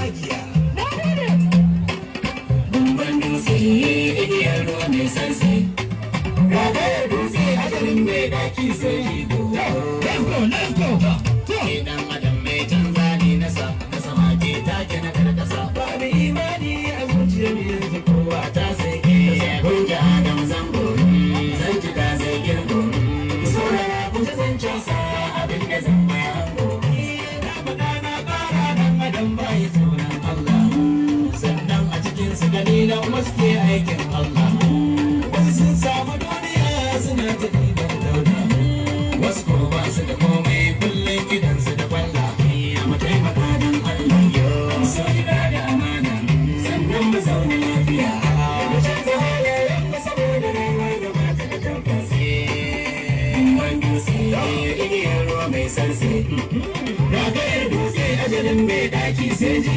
magiya. Bumban dutse igiyar ruwa mai sansi. Ragayar dutse ajalin mai daki sai jigo. Let's go. Idan adam mai canza ne nasa mage take na karkasa. Babu imani a zuciyar yanzu kowa ta sai ke. Hujja Adam zango, zan ji da zai girgo. Saurara ku ji zancen sa abin da zan mai hango. Na faɗa na ƙara dan adam bai tsoron Allah. Sannan a cikin su dalilan wasu ke aikin Allah. Wasu sun samu duniya suna ta ɗiban dauda. Wasu ko ba su da komai kullum gidansu da kwalla. Mu taimaka don Allah yau. So gida da amana sannan mu zauna lafiya. Mu canza halayen mu saboda rayuwa gaba ta da tabbas. Bumban dutse igiyar ruwa mai sansi. Ragayar dutse ajalin mai daki sai